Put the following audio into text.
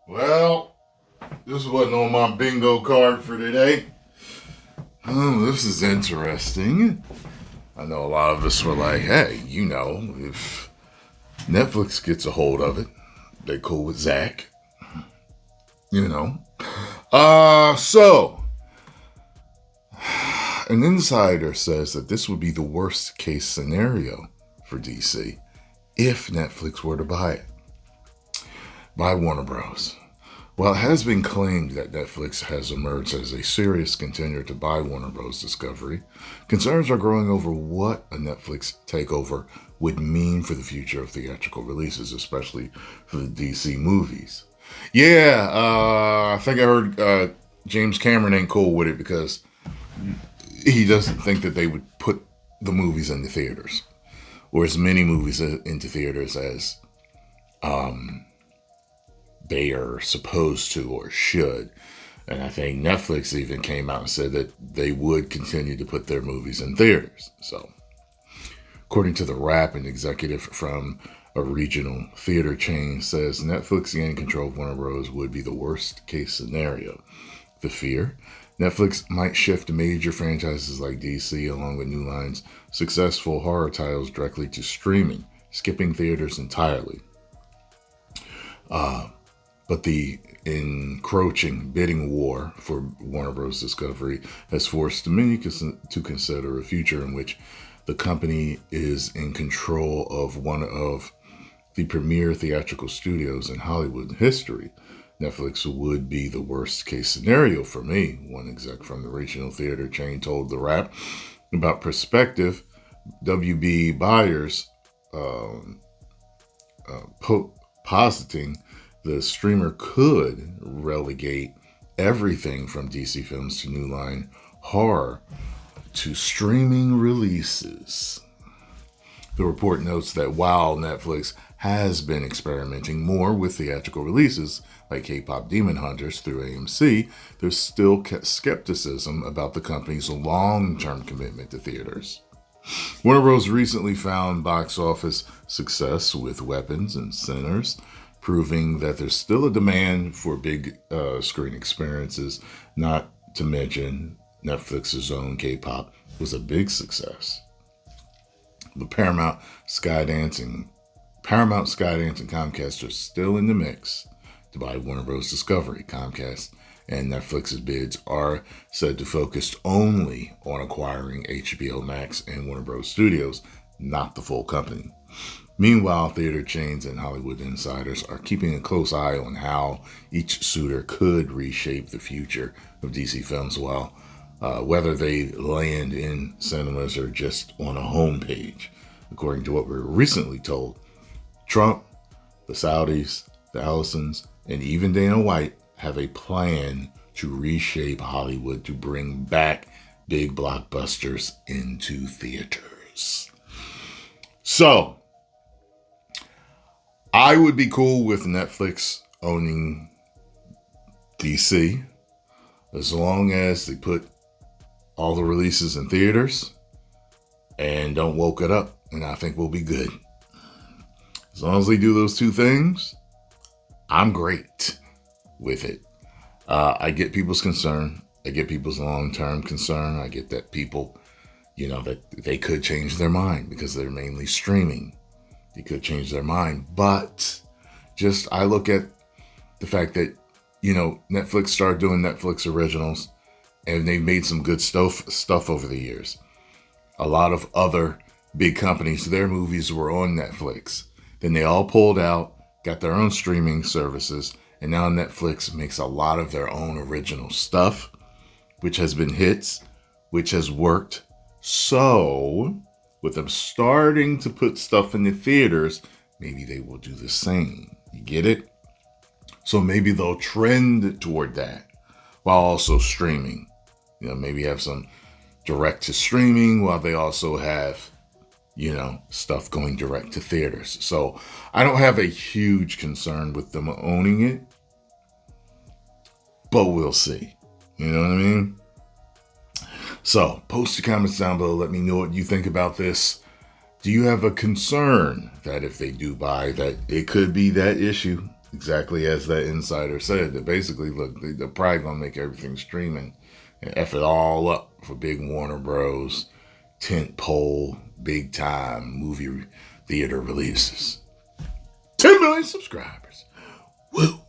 Well, this wasn't on my bingo card for today. Oh, this is interesting. I know a lot of us were like, hey, if Netflix gets a hold of it, they cool with Zach. You know. So an insider says that this would be the worst case scenario for DC if Netflix were to buy it. By Warner Bros. While it has been claimed that Netflix has emerged as a serious contender to buy Warner Bros. Discovery, concerns are growing over what a Netflix takeover would mean for the future of theatrical releases, especially for the DC movies. Yeah, I think I heard James Cameron ain't cool with it because he doesn't think that they would put the movies into theaters, or as many movies into theaters as they are supposed to or should. And I think Netflix even came out and said that they would continue to put their movies in theaters. So, according to The Wrap, an executive from a regional theater chain says Netflix gaining control of Warner Bros. Would be the worst case scenario. The fear? Netflix might shift major franchises like DC along with New Line's successful horror titles directly to streaming, skipping theaters entirely. But the encroaching bidding war for Warner Bros. Discovery has forced many to consider a future in which the company is in control of one of the premier theatrical studios in Hollywood history. Netflix would be the worst case scenario for me, one exec from the regional theater chain told The Wrap. About perspective, WB buyers positing the streamer could relegate everything from DC Films to New Line horror to streaming releases. The report notes that while Netflix has been experimenting more with theatrical releases like K-pop Demon Hunters through AMC, there's still skepticism about the company's long-term commitment to theaters. Warner Bros. Recently found box office success with Weapons and Sinners, proving that there's still a demand for big screen experiences, not to mention Netflix's own K-pop was a big success. The Paramount, Skydance, and Comcast are still in the mix to buy Warner Bros. Discovery. Comcast and Netflix's bids are said to focus only on acquiring HBO Max and Warner Bros. Studios, not the full company. Meanwhile, theater chains and Hollywood insiders are keeping a close eye on how each suitor could reshape the future of DC Films, whether they land in cinemas or just on a homepage. According to what we were recently told, Trump, the Saudis, the Allisons, and even Dana White have a plan to reshape Hollywood to bring back big blockbusters into theaters. So, I would be cool with Netflix owning DC as long as they put all the releases in theaters and don't woke it up, and I think we'll be good. As long as they do those two things, I'm great with it. I get people's concern. I get people's long-term concern. I get that people, that they could change their mind because they're mainly streaming. They could change their mind. But I look at the fact that, Netflix started doing Netflix originals and they've made some good stuff over the years. A lot of other big companies, their movies were on Netflix. Then they all pulled out, got their own streaming services, and now Netflix makes a lot of their own original stuff, which has been hits, which has worked. So, with them starting to put stuff in the theaters, maybe they will do the same. You get it? So maybe they'll trend toward that while also streaming. Maybe have some direct to streaming while they also have, stuff going direct to theaters. So I don't have a huge concern with them owning it, but we'll see. You know what I mean? So post your comments down below. Let me know what you think about this. Do you have a concern that if they do buy that it could be that issue exactly as that insider said, that basically, look, they're probably going to make everything streaming and F it all up for big Warner Bros. Tent pole, big time movie theater releases. 10 million subscribers. Woo!